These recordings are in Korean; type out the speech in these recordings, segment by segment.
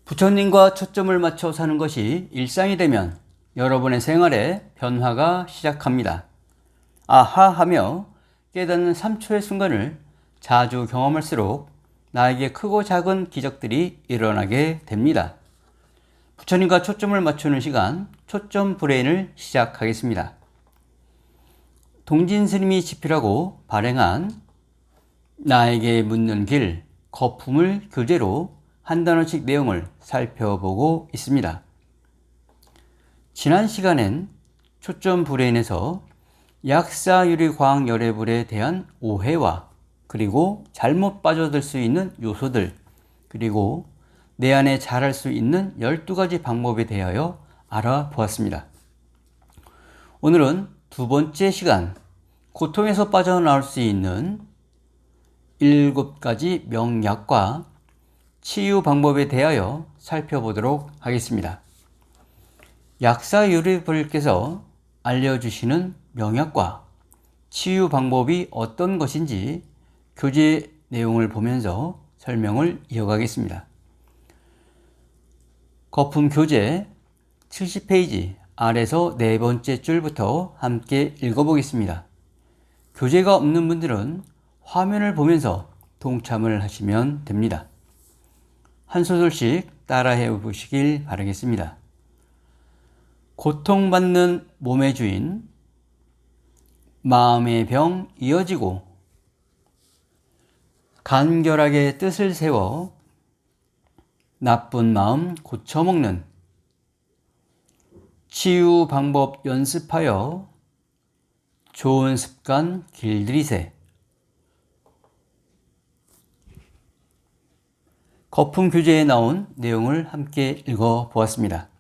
부처님과 초점을 맞춰 사는 것이 일상이 되면 여러분의 생활에 변화가 시작합니다. 아하 하며 깨닫는 3초의 순간을 자주 경험할수록 나에게 크고 작은 기적들이 일어나게 됩니다. 부처님과 초점을 맞추는 시간, 초점 브레인을 시작하겠습니다. 동진 스님이 집필하고 발행한 나에게 묻는 길, 거품을 교재로 한 단어씩 내용을 살펴보고 있습니다. 지난 시간엔 초점 브레인에서 약사유리과학열애불에 대한 오해와 그리고 잘못 빠져들 수 있는 요소들, 그리고 내 안에 잘할 수 있는 12가지 방법에 대하여 알아보았습니다. 오늘은 두 번째 시간, 고통에서 빠져나올 수 있는 7가지 명약과 치유 방법에 대하여 살펴보도록 하겠습니다. 약사유리불께서 알려주시는 명약과 치유 방법이 어떤 것인지 교재 내용을 보면서 설명을 이어가겠습니다. 거품 교재 70페이지 아래서 네 번째 줄부터 함께 읽어보겠습니다. 교재가 없는 분들은 화면을 보면서 동참을 하시면 됩니다. 한 소절씩 따라해 보시길 바라겠습니다. 고통받는 몸의 주인, 마음의 병 이어지고 간결하게 뜻을 세워 나쁜 마음 고쳐먹는 치유 방법 연습하여 좋은 습관 길들이세. 거품 교재에 나온 내용을 함께 읽어보았습니다.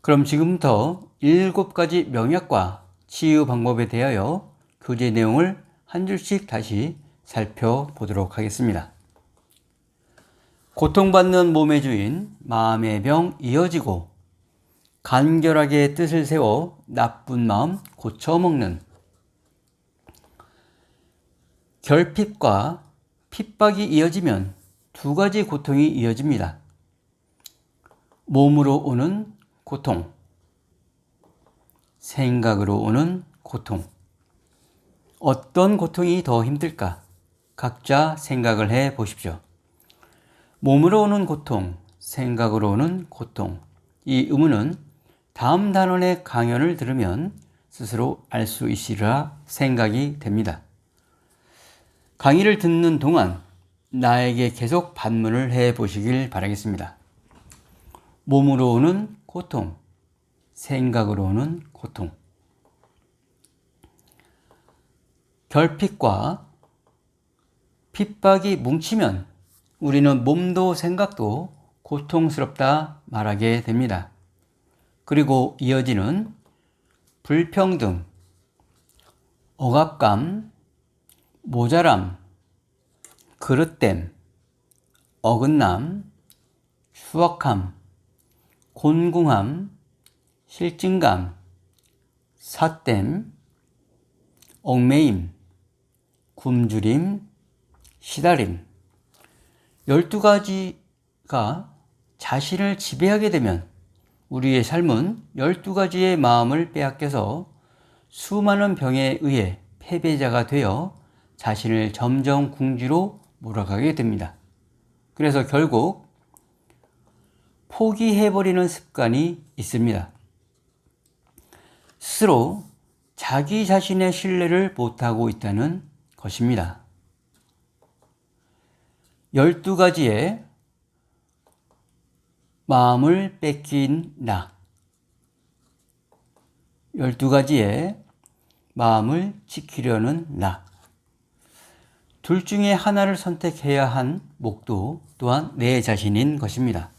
그럼 지금부터 7가지 명약과 치유 방법에 대하여 교재 내용을 한 줄씩 다시 살펴보도록 하겠습니다. 고통받는 몸의 주인, 마음의 병 이어지고 간결하게 뜻을 세워 나쁜 마음 고쳐먹는 결핍과 핍박이 이어지면 2가지 고통이 이어집니다. 몸으로 오는 고통, 생각으로 오는 고통. 어떤 고통이 더 힘들까? 각자 생각을 해 보십시오. 몸으로 오는 고통, 생각으로 오는 고통. 이 의문은 다음 단원의 강연을 들으면 스스로 알 수 있으리라 생각이 됩니다. 강의를 듣는 동안 나에게 계속 반문을 해 보시길 바라겠습니다. 몸으로 오는 고통, 생각으로 오는 고통. 결핍과 핍박이 뭉치면 우리는 몸도 생각도 고통스럽다 말하게 됩니다. 그리고 이어지는 불평등, 억압감, 모자람, 그릇됨, 어긋남, 추악함, 곤궁함, 실증감, 사댐, 얽매임, 굶주림, 시다림. 12가지가 자신을 지배하게 되면 우리의 삶은 12가지의 마음을 빼앗겨서 수많은 병에 의해 패배자가 되어 자신을 점점 궁지로 몰아가게 됩니다. 그래서 결국 포기해버리는 습관이 있습니다. 스스로 자기 자신의 신뢰를 못하고 있다는 것입니다. 12가지의 마음을 뺏긴 나, 12가지의 마음을 지키려는 나. 둘 중에 하나를 선택해야 한 목도 또한 내 자신인 것입니다.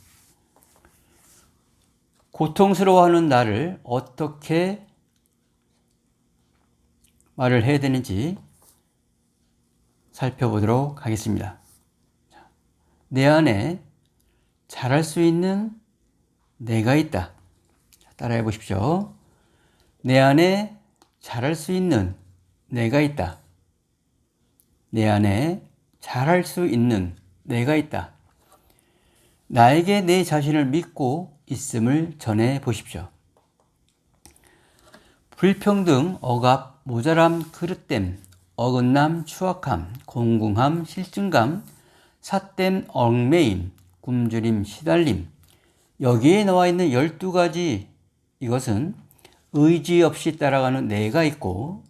고통스러워하는 나를 어떻게 말을 해야 되는지 살펴보도록 하겠습니다. 내 안에 잘할 수 있는 내가 있다. 따라해 보십시오. 내 안에 잘할 수 있는 내가 있다. 내 안에 잘할 수 있는 내가 있다. 나에게 내 자신을 믿고 있음을 전해 보십시오. 불평등, 억압, 모자람, 그릇됨, 어긋남, 추악함, 공궁함, 실증감, 삿됨, 얽매임, 굶주림, 시달림. 여기에 나와 있는 12가지 이것은 의지 없이 따라가는 내가 있고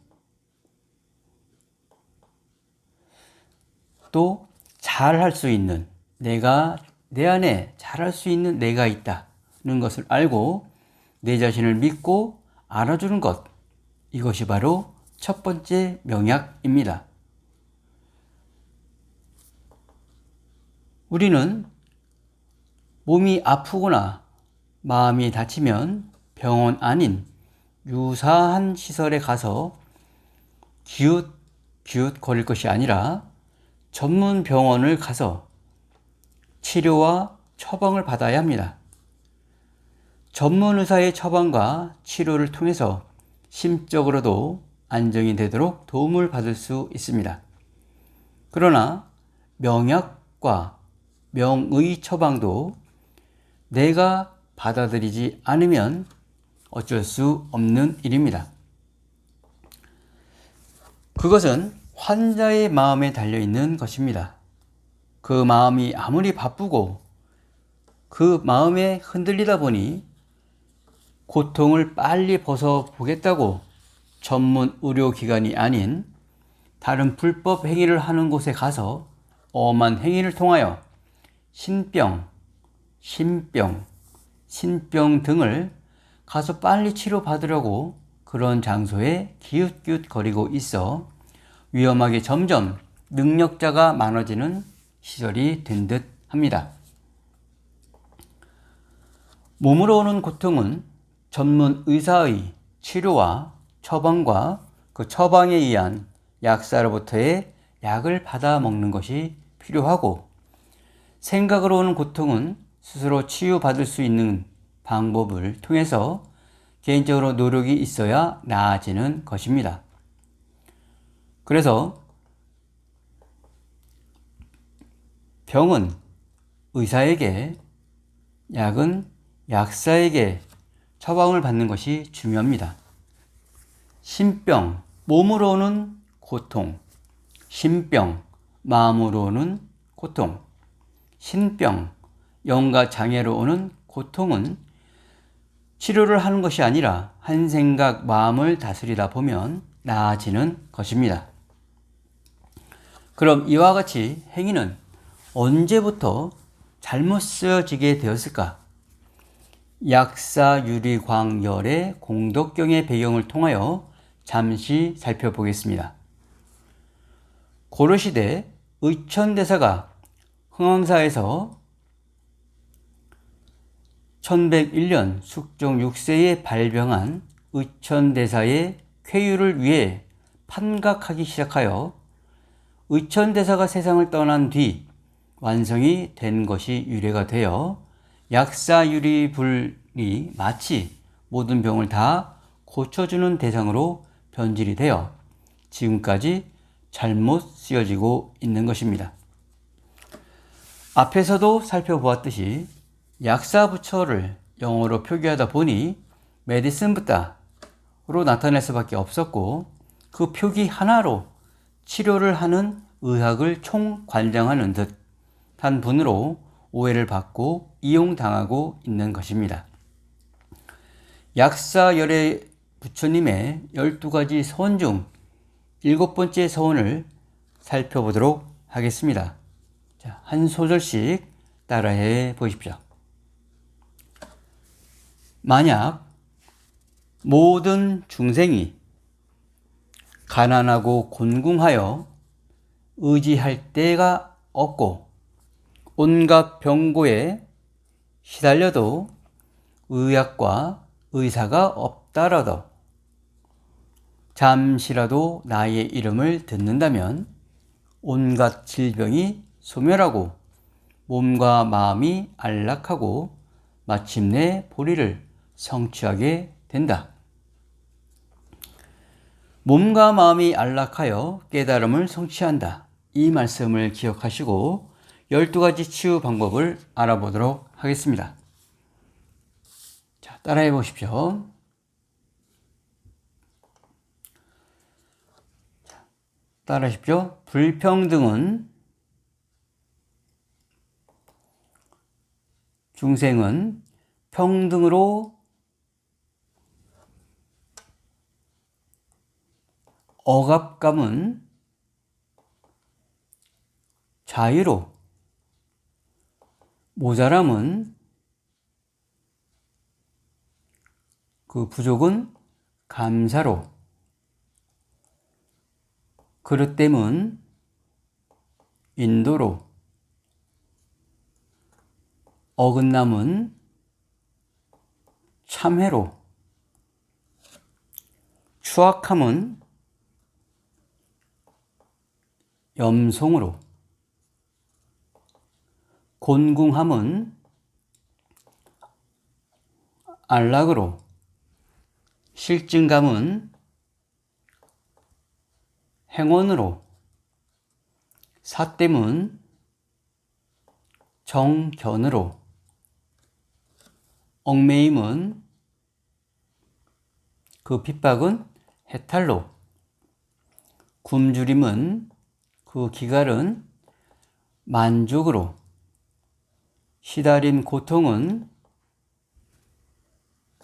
또 잘할 수 있는 내가 내 안에 잘할 수 있는 내가 있다는 것을 알고 내 자신을 믿고 알아주는 것, 이것이 바로 첫 번째 명약입니다. 우리는 몸이 아프거나 마음이 다치면 병원 아닌 유사한 시설에 가서 기웃기웃 거릴 것이 아니라 전문 병원을 가서 치료와 처방을 받아야 합니다. 전문 의사의 처방과 치료를 통해서 심적으로도 안정이 되도록 도움을 받을 수 있습니다. 그러나 명약과 명의 처방도 내가 받아들이지 않으면 어쩔 수 없는 일입니다. 그것은 환자의 마음에 달려있는 것입니다. 그 마음이 아무리 바쁘고 그 마음에 흔들리다 보니 고통을 빨리 벗어보겠다고 전문 의료기관이 아닌 다른 불법 행위를 하는 곳에 가서 엄한 행위를 통하여 신병 등을 가서 빨리 치료받으려고 그런 장소에 기웃기웃거리고 있어 위험하게 점점 능력자가 많아지는 시절이 된 듯 합니다. 몸으로 오는 고통은 전문 의사의 치료와 처방과 그 처방에 의한 약사로부터의 약을 받아 먹는 것이 필요하고, 생각으로 오는 고통은 스스로 치유받을 수 있는 방법을 통해서 개인적으로 노력이 있어야 나아지는 것입니다. 그래서 병은 의사에게, 약은 약사에게 처방을 받는 것이 중요합니다. 신병, 몸으로 오는 고통, 신병, 마음으로 오는 고통, 신병, 영과 장애로 오는 고통은 치료를 하는 것이 아니라 한 생각, 마음을 다스리다 보면 나아지는 것입니다. 그럼 이와 같이 행위는 언제부터 잘못 쓰여지게 되었을까? 약사유리광열의 공덕경의 배경을 통하여 잠시 살펴보겠습니다. 고려시대 의천대사가 흥왕사에서 1101년 숙종 6세에 발병한 의천대사의 쾌유를 위해 판각하기 시작하여 의천대사가 세상을 떠난 뒤 완성이 된 것이 유래가 되어 약사유리불이 마치 모든 병을 다 고쳐주는 대상으로 변질이 되어 지금까지 잘못 쓰여지고 있는 것입니다. 앞에서도 살펴보았듯이 약사부처를 영어로 표기하다 보니 메디슨부터로 나타낼 수밖에 없었고, 그 표기 하나로 치료를 하는 의학을 총관장하는 듯한 분으로 오해를 받고 이용당하고 있는 것입니다. 약사열의 부처님의 12가지 서원 중 7번째 서원을 살펴보도록 하겠습니다. 자, 한 소절씩 따라해 보십시오. 만약 모든 중생이 가난하고 곤궁하여 의지할 데가 없고 온갖 병고에 시달려도 의학과 의사가 없다라도 잠시라도 나의 이름을 듣는다면 온갖 질병이 소멸하고 몸과 마음이 안락하고 마침내 보리를 성취하게 된다. 몸과 마음이 안락하여 깨달음을 성취한다. 이 말씀을 기억하시고 12가지 치유 방법을 알아보도록 하겠습니다. 자, 따라해 보십시오. 따라하십시오. 불평등은 중생은 평등으로 억압감은 자유로 모자람은 그 부족은 감사로 그릇됨은 인도로 어긋남은 참회로 추악함은 염송으로 곤궁함은 안락으로 실증감은 행원으로 사땜은 정견으로 얽매임은 그 핍박은 해탈로 굶주림은 그 기갈은 만족으로 시달림 고통은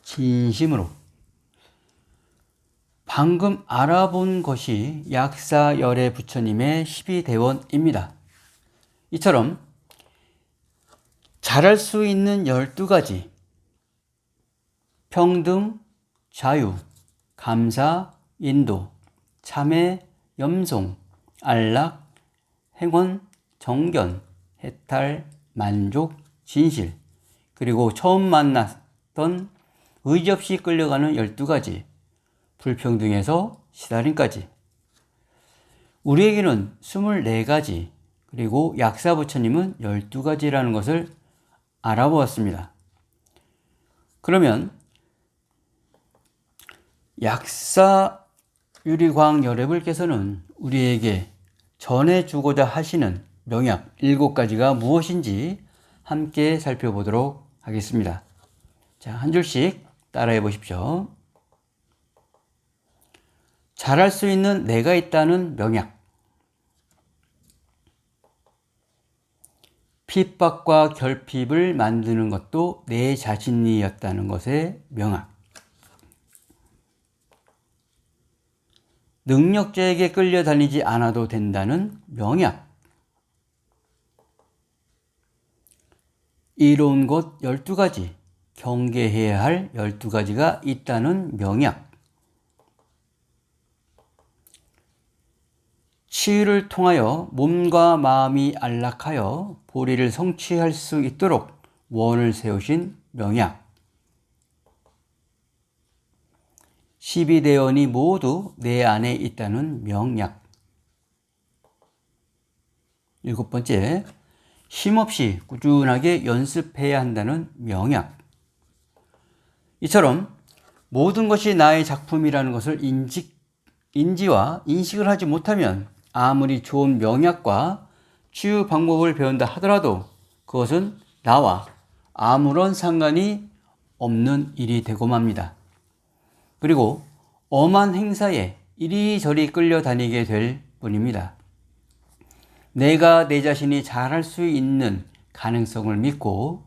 진심으로. 방금 알아본 것이 약사열애 부처님의 12대원입니다. 이처럼 잘할 수 있는 12가지 평등, 자유, 감사, 인도, 참회, 염송, 안락, 행원, 정견, 해탈, 만족, 진실, 그리고 처음 만났던 의지없이 끌려가는 12가지 불평등에서 시달림까지 우리에게는 24가지 그리고 약사 부처님은 12가지라는 것을 알아보았습니다. 그러면 약사 유리광열애불께서는 우리에게 전해주고자 하시는 명약 7가지가 무엇인지 함께 살펴보도록 하겠습니다. 자, 한 줄씩 따라해 보십시오. 잘할 수 있는 내가 있다는 명약. 핍박과 결핍을 만드는 것도 내 자신이었다는 것의 명약. 능력자에게 끌려다니지 않아도 된다는 명약. 이로운 것 12가지, 경계해야 할 12가지가 있다는 명약. 치유를 통하여 몸과 마음이 안락하여 보리를 성취할 수 있도록 원을 세우신 명약. 12대원이 모두 내 안에 있다는 명약. 7번째, 쉼없이 꾸준하게 연습해야 한다는 명약. 이처럼 모든 것이 나의 작품이라는 것을 인지와 인식을 하지 못하면 아무리 좋은 명약과 치유 방법을 배운다 하더라도 그것은 나와 아무런 상관이 없는 일이 되고 맙니다. 그리고 엄한 행사에 이리저리 끌려다니게 될 뿐입니다. 내가 내 자신이 잘할 수 있는 가능성을 믿고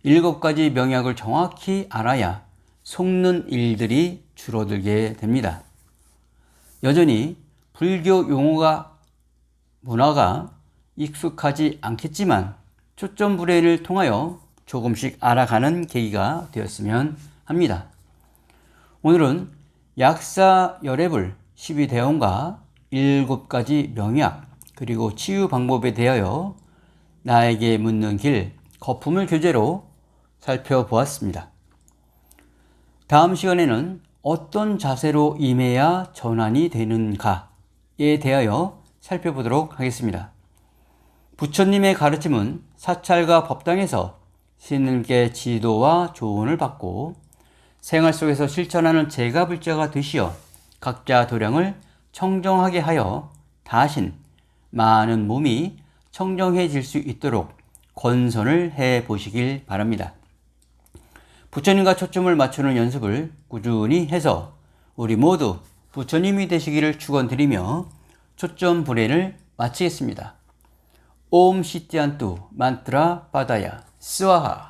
7가지 명약을 정확히 알아야 속는 일들이 줄어들게 됩니다. 여전히 불교 용어가 문화가 익숙하지 않겠지만 초점 브레인을 통하여 조금씩 알아가는 계기가 되었으면 합니다. 오늘은 약사열애불 12대원과 7가지 명약 그리고 치유 방법에 대하여 나에게 묻는 길 거품을 교재로 살펴보았습니다. 다음 시간에는 어떤 자세로 임해야 전환이 되는가에 대하여 살펴보도록 하겠습니다. 부처님의 가르침은 사찰과 법당에서 스님께 지도와 조언을 받고 생활 속에서 실천하는 제가불자가 되시어 각자 도량을 청정하게 하여 다신 많은 몸이 청정해질 수 있도록 권선을 해 보시길 바랍니다. 부처님과 초점을 맞추는 연습을 꾸준히 해서 우리 모두 부처님이 되시기를 축원드리며 초점 불회를 마치겠습니다. 옴 시띠안뚜 만트라 바다야 스와하.